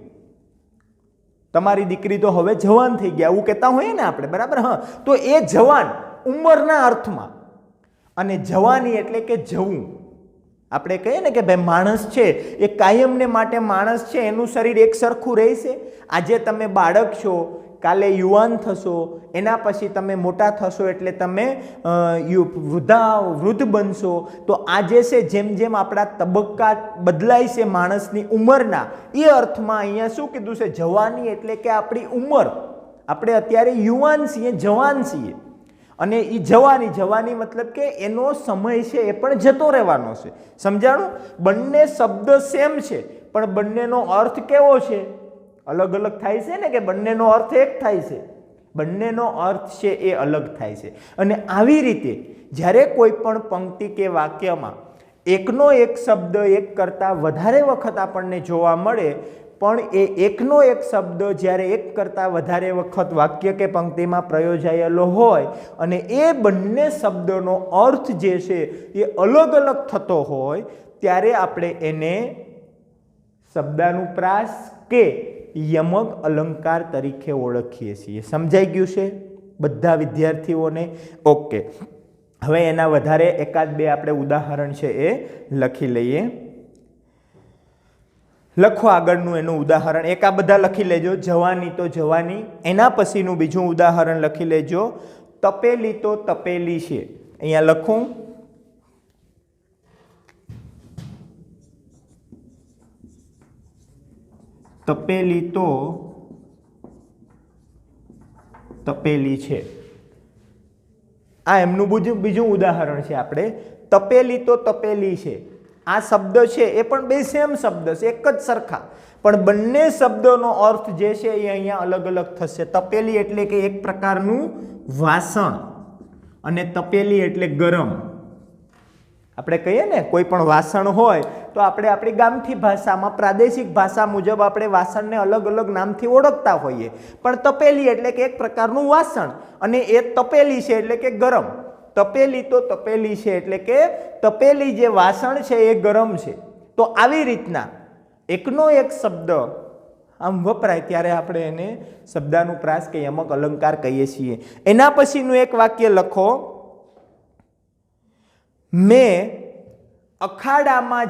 तमारी दीकरी तो हवे जवान थई गया, एवुं कहेता होय ने आपणे, बराबर? हाँ, तो ए जवान उंमरना अर्थमां अने जवानी एटले के जवुं। આપણે કહીએ ને કે ભાઈ માણસ છે એ કાયમને માટે માણસ છે, એનું શરીર એક સરખું રહેશે? આજે તમે બાળક છો, કાલે યુવાન થશો, એના પછી તમે મોટા થશો એટલે તમે વૃદ્ધ બનશો, તો આજે છે જેમ જેમ આપણા તબક્કા બદલાય છે માણસની ઉંમરના, એ અર્થમાં અહીંયા શું કીધું છે? જવાની એટલે કે આપણી ઉંમર, આપણે અત્યારે યુવાન છીએ, જવાન છીએ, અને એ જવાની, જવાની मतलब કે એનો સમય છે એ પણ જતો રહેવાનો છે। સમજાણું? બંને શબ્દ સેમ છે પણ બંનેનો અર્થ કેવો છે? અલગ અલગ થાય છે ને, કે બંનેનો અર્થ એક થાય છે, બંનેનો અર્થ છે એ અલગ થાય છે। અને આવી રીતે જ્યારે કોઈ પણ પંક્તિ કે વાક્યમાં એકનો એક શબ્દ એક કરતા વધારે વખત આપણને જોવા મળે, પણ એ એકનો એક શબ્દ જ્યારે એક કરતાં વધારે વખત વાક્ય કે પંક્તિમાં પ્રયોજાયેલો હોય અને એ બંને શબ્દોનો અર્થ જે છે એ અલગ અલગ થતો હોય ત્યારે આપણે એને શબ્દાનુપ્રાસ કે યમક અલંકાર તરીકે ઓળખીએ છીએ। સમજાઈ ગયું છે બધા વિદ્યાર્થીઓને? ઓકે, હવે એના વધારે એકાદ બે આપણે ઉદાહરણ છે એ લખી લઈએ। લખો આગળનું એનું ઉદાહરણ, એક આ બધા લખી લેજો, જવાની તો જવાની, એના પછીનું બીજું ઉદાહરણ લખી લેજો, તપેલી તો તપેલી છે। અહીંયા લખું, તપેલી તો તપેલી છે। આ એમનું બીજું ઉદાહરણ છે આપણે, તપેલી તો તપેલી છે। આ શબ્દ છે એ પણ બે સેમ શબ્દ છે, એક જ સરખા, પણ બંને શબ્દોનો અર્થ જે છે એ અહીંયા અલગ અલગ થશે। તપેલી એટલે કે એક પ્રકારનું વાસણ અને તપેલી એટલે ગરમ। આપણે કહીએ ને કોઈ પણ વાસણ હોય તો આપણે આપણી ગામઠી ભાષામાં પ્રાદેશિક ભાષા મુજબ આપણે વાસણને અલગ અલગ નામથી ઓળખતા હોઈએ, પણ તપેલી એટલે કે એક પ્રકારનું વાસણ અને એ તપેલી છે એટલે કે ગરમ। તપેલી તો તપેલી છે એટલે કે તપેલી જે વાસણ છે એ ગરમ છે। તો આવી રીતના એકનો એક શબ્દ આમ વપરાય ત્યારે આપણે એને શબ્દાનુપ્રાસ કે યમક અલંકાર કહીએ છીએ। એના પછીનું એક વાક્ય લખો, મેં અખાડામાં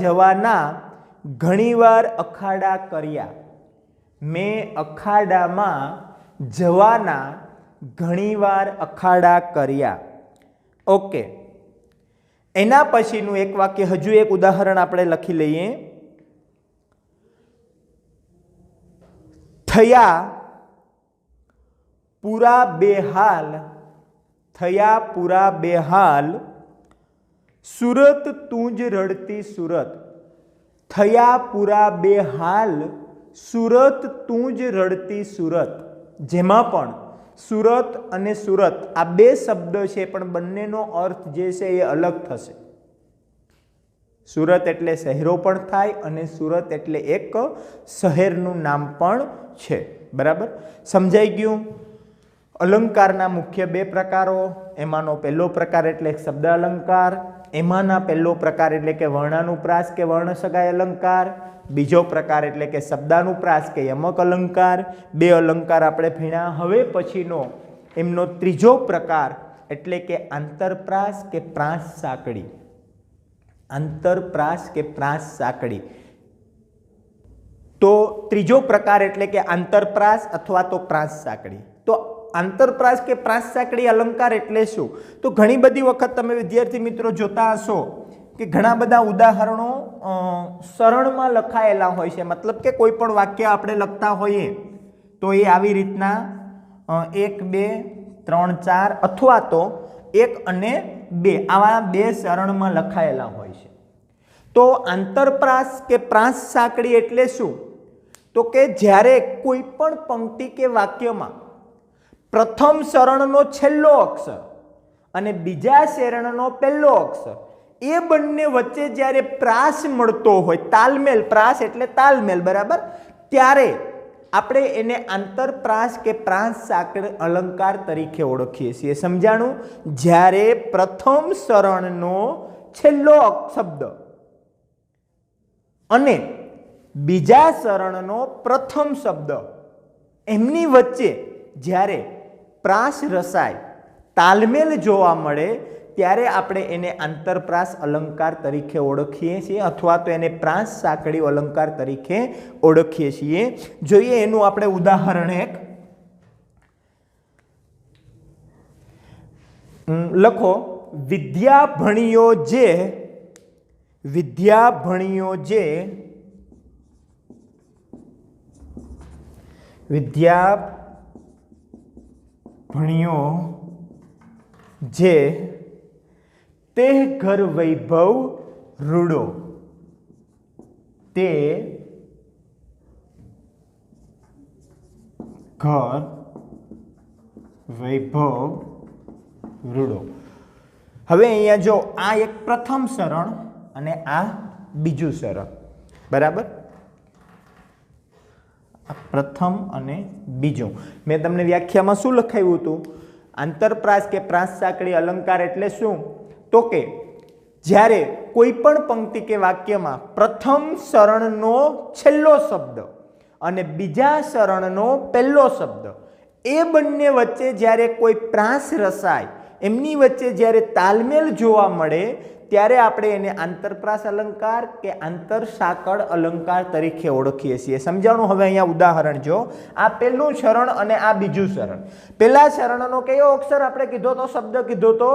જવાના ઘણીવાર અખાડા કર્યા। મેં અખાડામાં જવાના ઘણીવાર અખાડા કર્યા। ઓકે, એના પછીનું એક વાક્ય, હજુ એક ઉદાહરણ આપણે લખી લઈએ, થયા પૂરા બેહાલ, થયા પૂરા બેહાલ, સુરત તું જ રડતી સુરત। થયા પૂરા બેહાલ, સુરત તું જ રડતી સુરત। જેમાં પણ સુરત અને સુરત આ બે શબ્દ છે પણ બંનેનો અર્થ જે છે એ અલગ થશે। સુરત એટલે શહેરો પણ થાય અને સુરત એટલે એક શહેરનું નામ પણ છે. બરાબર, સમજાઈ ગયું? અલંકારના મુખ્ય બે પ્રકારો, એમાંનો પહેલો પ્રકાર એટલે શબ્દ અલંકાર, એમાંના પહેલો પ્રકાર એટલે કે વર્ણાનુપ્રાસ કે વર્ણસગાય અલંકાર, બીજો પ્રકાર એટલે કે શબ્દાનુપ્રાસ કે યમક અલંકાર. બે અલંકાર આપણે ભણ્યા. હવે પછીનો એમનો ત્રીજો પ્રકાર એટલે કે આંતરપ્રાસ કે પ્રાસ સાંકળી. આંતરપ્રાસ કે પ્રાસ સાંકળી. તો ત્રીજો પ્રકાર એટલે કે આંતરપ્રાસ અથવા તો પ્રાસ સાંકળી. તો આંતરપ્રાસ કે પ્રાસ સાંકળી અલંકાર એટલે શું? તો ઘણી બધી વખત તમે વિદ્યાર્થી મિત્રો જોતા હશો કે ઘણા બધા ઉદાહરણો સરળમાં લખાયેલા હોય છે. મતલબ કે કોઈ પણ વાક્ય આપણે લખતા હોઈએ તો એ આવી રીતના 1 2 3 4 અથવા તો 1 અને 2 આવા બે સરણમાં લખાયેલા હોય છે. તો આંતરપ્રાસ કે પ્રાસ સાંકળી એટલે શું? તો કે જ્યારે કોઈ પણ પંક્તિ કે વાક્યમાં પ્રથમ શરણનો છેલ્લો અક્ષર અને બીજા શરણનો પહેલો અક્ષર એ બંને વચ્ચે જ્યારે પ્રાસ મળતો હોય, તાલમેલ, પ્રાસ એટલે તાલમેલ, બરાબર, ત્યારે આપણે એને આંતરપ્રાસ કે પ્રાસ સાંકળી અલંકાર તરીકે ઓળખીએ છીએ. સમજાણું? જ્યારે પ્રથમ શરણનો છેલ્લો શબ્દ અને બીજા શરણનો પ્રથમ શબ્દ એમની વચ્ચે જ્યારે પ્રાસ રસાય, તાલમેલ જોવા મળે, ત્યારે આપણે એને આંતરપ્રાસ અલંકાર તરીકે ઓળખીએ છીએ અથવા તો એને પ્રાસ સાંકળી અલંકાર તરીકે ઓળખીએ છીએ. જોઈએ એનું આપણે ઉદાહરણ એક. લખો, વિદ્યા ભણ્યો જે, વિદ્યા ભણ્યો જે, વિદ્યા ભણ્યો જે તે ઘર વૈભવ રૂડો. તે ઘર વૈભવ રૂડો. હવે અહીંયા જો આ એક પ્રથમ શરણ અને આ બીજું શરણ, બરાબર, પ્રથમ અને બીજું. મેં તમને વ્યાખ્યામાં શું લખાવ્યું હતું? આંતરપ્રાસ કે પ્રાસ સાંકળી અલંકાર એટલે શું? તો કે જ્યારે કોઈ પણ પંક્તિ કે વાક્યમાં પ્રથમ શરણનો છેલ્લો શબ્દ અને બીજા શરણનો પહેલો શબ્દ એ બંને વચ્ચે જ્યારે કોઈ પ્રાસ રસાય, એમની વચ્ચે જ્યારે તાલમેલ જોવા મળે, ત્યારે આપણે એને આંતરપ્રાસ અલંકાર કે આંતર સાંકળ અલંકાર તરીકે ઓળખીએ છીએ. સમજાણું? હવે અહીંયા ઉદાહરણ જો, આ પહેલું શરણ અને આ બીજું શરણ. પહેલા શરણનો કયો અક્ષર આપણે કીધો તો? શબ્દ કીધો તો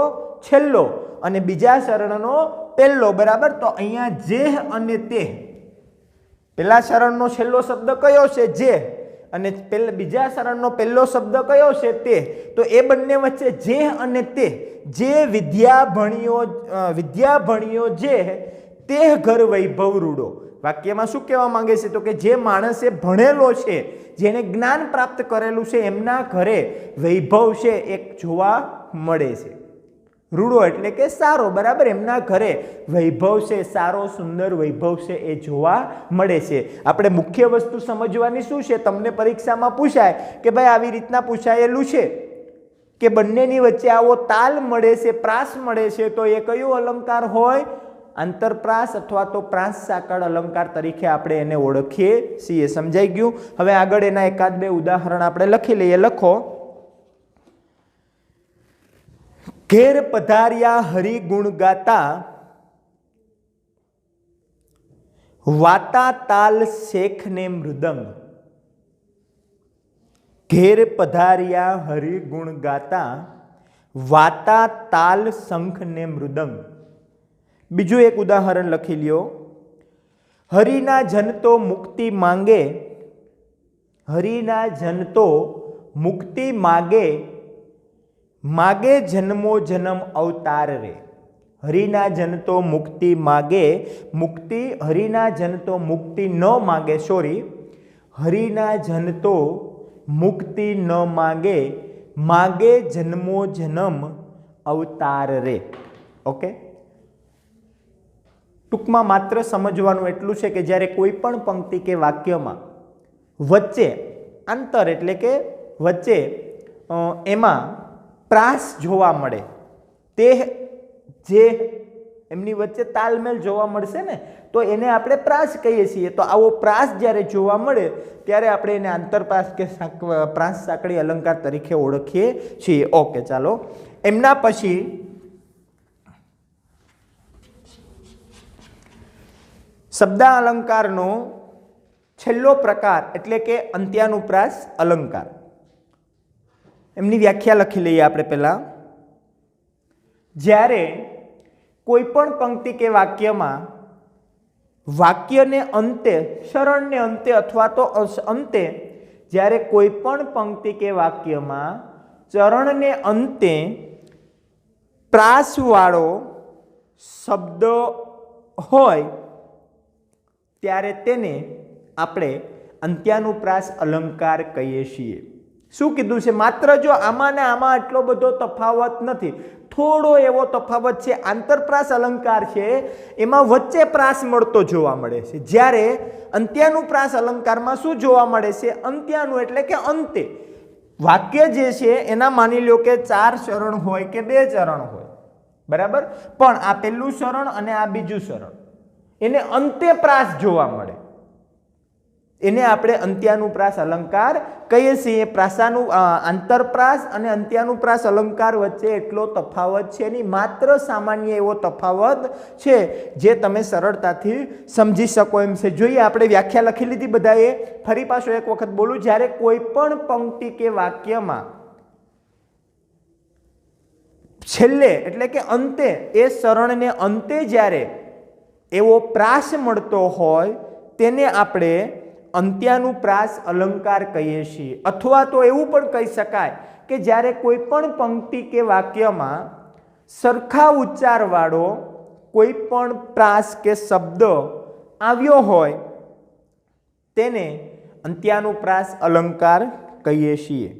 છેલ્લો, અને બીજા શરણનો પહેલો, બરાબર. તો અહીંયા જે અને તે, પહેલા શરણનો છેલ્લો શબ્દ કયો છે? જે, અને બીજા શરણનો પહેલો શબ્દ કયો છે? તે. તો એ બંને વચ્ચે જે અને તે, જે વિદ્યા ભણ્યો જે તે ઘર વૈભવ રૂડો. વાક્યમાં શું કહેવા માંગે છે? તો કે જે માણસે ભણેલો છે, જેને જ્ઞાન પ્રાપ્ત કરેલું છે, એમના ઘરે વૈભવ છે એક જોવા મળે છે. રૂડો એટલે કે સારો, બરાબર. એમના ઘરે વૈભવ છે, સારો સુંદર વૈભવ છે એ જોવા મળે છે. આપણે મુખ્ય વસ્તુ સમજવાની શું છે? તમને પરીક્ષામાં પૂછાય કે ભાઈ આવી રીતના પૂછાયેલું છે કે બંનેની વચ્ચે આવો તાલ મળે છે, પ્રાસ મળે છે, તો એ કયો અલંકાર હોય? આંતરપ્રાસ અથવા તો પ્રાસ સાંકળ અલંકાર તરીકે આપણે એને ઓળખીએ છીએ. સમજાઈ ગયું? હવે આગળ એના એકાદ બે ઉદાહરણ આપણે લખી લઈએ. લખો, ઘેર પધાર્યા હરિગુણ ગાતા, વાતા તાલ શેખ ને મૃદંગ. ઘેર પધાર્યા હરિગુણ ગાતા, વાતા તાલ શંખ ને મૃદંગ. બીજું એક ઉદાહરણ લખી લ્યો. હરિના જન તો મુક્તિ માંગે, હરિના જન તો મુક્તિ માગે, માગે જન્મો જન્મ અવતાર રે. હરિના જન તો મુક્તિ માગે, મુક્તિ, હરિના જન તો મુક્તિ ન માગે, સોરી, હરિના જન તો મુક્તિ ન માગે, માગે જન્મો જન્મ અવતાર રે. ઓકે, ટૂંકમાં માત્ર સમજવાનું એટલું છે કે જ્યારે કોઈ પણ પંક્તિ કે વાક્યમાં વચ્ચે આંતર એટલે કે વચ્ચે એમાં પ્રાસ જોવા મળે, તે જે એમની વચ્ચે તાલમેલ જોવા મળશે ને તો એને આપણે પ્રાસ કહીએ છીએ. તો આવો પ્રાસ જ્યારે જોવા મળે ત્યારે આપણે એને આંતરપ્રાસ કે પ્રાસ સાંકળી અલંકાર તરીકે ઓળખીએ છીએ. ઓકે, ચાલો એમના પછી શબ્દાલંકારનો છેલ્લો પ્રકાર એટલે કે અંત્યાનુપ્રાસ અલંકાર. એમની વ્યાખ્યા લખી લઈએ આપણે પહેલા. જ્યારે કોઈ પણ પંક્તિ કે વાક્યમાં વાક્યને અંતે, શરણને અંતે અથવા તો અંતે, જ્યારે કોઈ પણ પંક્તિ કે વાક્યમાં ચરણને અંતે પ્રાસવાળો શબ્દ હોય ત્યારે તેને આપણે અંત્યાનુપ્રાસ અલંકાર કહીએ છીએ. શું કીધું છે? માત્ર જો આમાં ને આમાં એટલો બધો તફાવત નથી, થોડો એવો તફાવત છે. આંતરપ્રાસ અલંકાર છે એમાં વચ્ચે પ્રાસ મળતો જોવા મળે છે, જ્યારે અંત્યાનુપ્રાસ અલંકારમાં શું જોવા મળે છે? અંત્યાનું એટલે કે અંતે. વાક્ય જે છે એના માની લો કે 4 ચરણ હોય કે 2 ચરણ હોય, બરાબર, પણ આ પહેલું ચરણ અને આ બીજું ચરણ, એને અંતે પ્રાસ જોવા મળે, એને આપણે અંત્યાનુપ્રાસ અલંકાર કહીએ છીએ. આંતરપ્રાસ અને અંત્યાનુપ્રાસ અલંકાર વચ્ચે એટલો તફાવત છે નહીં, માત્ર સામાન્ય એવો તફાવત છે જે તમે સરળતાથી સમજી શકો એમ છે. જોઈએ, આપણે વ્યાખ્યા લખી લીધી બધાએ. ફરી પાછો એક વખત બોલું. જ્યારે કોઈ પણ પંક્તિ કે વાક્યમાં છેલ્લે એટલે કે અંતે, એ શરણને અંતે જ્યારે એવો પ્રાસ મળતો હોય તેને આપણે અંત્યાનુપ્રાસ અલંકાર કહીએ છીએ. અથવા તો એવું પણ કહી શકાય કે જ્યારે કોઈ પણ પંક્તિ કે વાક્યમાં સરખા ઉચ્ચારવાળો કોઈ પણ પ્રાસ કે શબ્દ આવ્યો હોય તેને અંત્યાનુપ્રાસ અલંકાર કહીએ છીએ.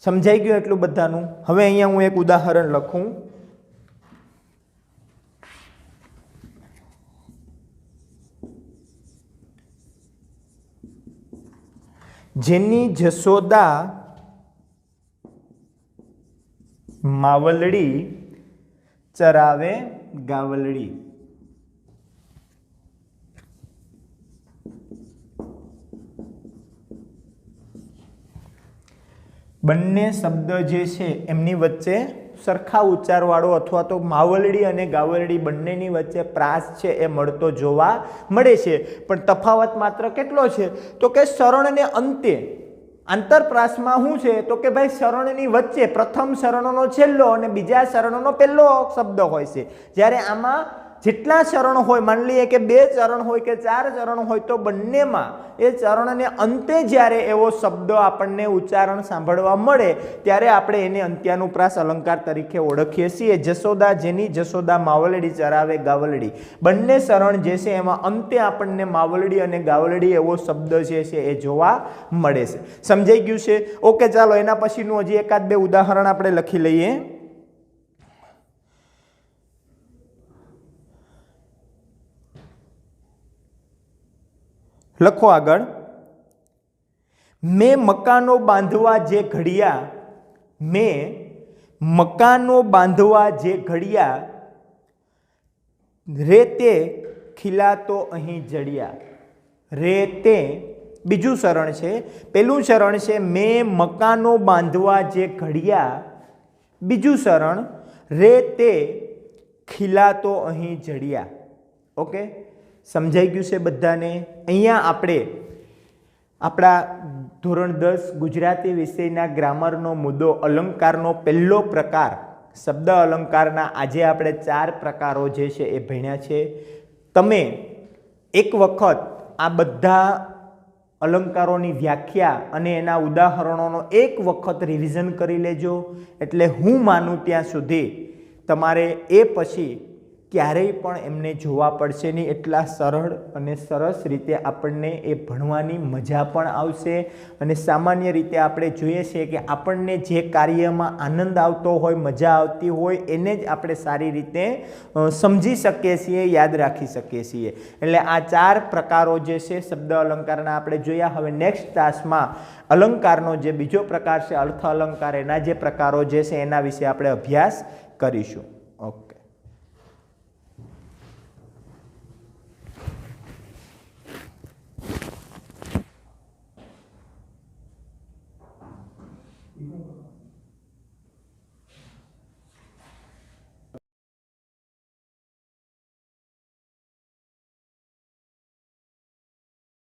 સમજાઈ ગયું એટલું બધાનું? હવે અહીંયા હું એક ઉદાહરણ લખું. જેની જશોદા માવલડી ચરાવે ગાવલડી. બંને શબ્દ જે છે એમની વચ્ચે સરખા ઉચ્ચારવાળો અથવા તો માવલડી અને ગાવલડી બંનેની વચ્ચે પ્રાસ છે એ મળતો જોવા મળે છે. પણ તફાવત માત્ર કેટલો છે? તો કે શરણને અંતે. આંતરપ્રાસમાં શું છે? તો કે ભાઈ શરણની વચ્ચે પ્રથમ શરણનો છેલ્લો અને બીજા શરણનો પહેલો શબ્દ હોય છે. જ્યારે આમાં જેટલા ચરણ હોય, માની લઈએ કે 2 ચરણ હોય કે 4 ચરણ હોય, તો બંનેમાં એ ચરણને અંતે જ્યારે એવો શબ્દ આપણને ઉચ્ચારણ સાંભળવા મળે ત્યારે આપણે એને અંત્યાનુપ્રાસ અલંકાર તરીકે ઓળખીએ છીએ. જશોદા, જેની જશોદા માવલડી ચરાવે ગાવલડી. બંને ચરણ જે છે એમાં અંતે આપણને માવલડી અને ગાવલડી એવો શબ્દ જે છે એ જોવા મળે છે. સમજાઈ ગયું છે? ઓકે, ચાલો એના પછીનું હજી 1-2 ઉદાહરણ આપણે લખી લઈએ. લખો આગળ. મેં મકાનો બાંધવા જે ઘડિયા, મેં મકાનો બાંધવા જે ઘડિયા, રે તે ખીલાતો અહીં જડિયા. રે તે બીજું ચરણ છે. પહેલું ચરણ છે મેં મકાનો બાંધવા જે ઘડિયા, બીજું ચરણ રે તે ખીલાતો અહીં જડિયા. ઓકે, સમજાઈ ગયું છે બધાને? અહીંયા આપણે આપણા ધોરણ 10 ગુજરાતી વિષયના ગ્રામરનો મુદ્દો અલંકારનો પહેલો પ્રકાર શબ્દ અલંકારના આજે આપણે 4 પ્રકારો જે છે એ ભણ્યા છે. તમે એક વખત આ બધા અલંકારોની વ્યાખ્યા અને એના ઉદાહરણોનો એક વખત રિવિઝન કરી લેજો. એટલે હું માનું ત્યાં સુધી તમારે એ પછી ક્યારેય પણ એમને જોવા પડશે નહીં. એટલા સરળ અને સરસ રીતે આપણને એ ભણવાની મજા પણ આવશે. અને સામાન્ય રીતે આપણે જોઈએ છીએ કે આપણને જે કાર્યમાં આનંદ આવતો હોય, મજા આવતી હોય, એને જ આપણે સારી રીતે સમજી શકીએ છીએ, યાદ રાખી શકીએ છીએ. એટલે આ 4 પ્રકારો જે છે શબ્દ અલંકારના આપણે જોયા. હવે નેક્સ્ટ ક્લાસમાં અલંકારનો જે બીજો પ્રકાર છે અર્થ અલંકાર, એના જે પ્રકારો જે છે એના વિશે આપણે અભ્યાસ કરીશું. ઓકે.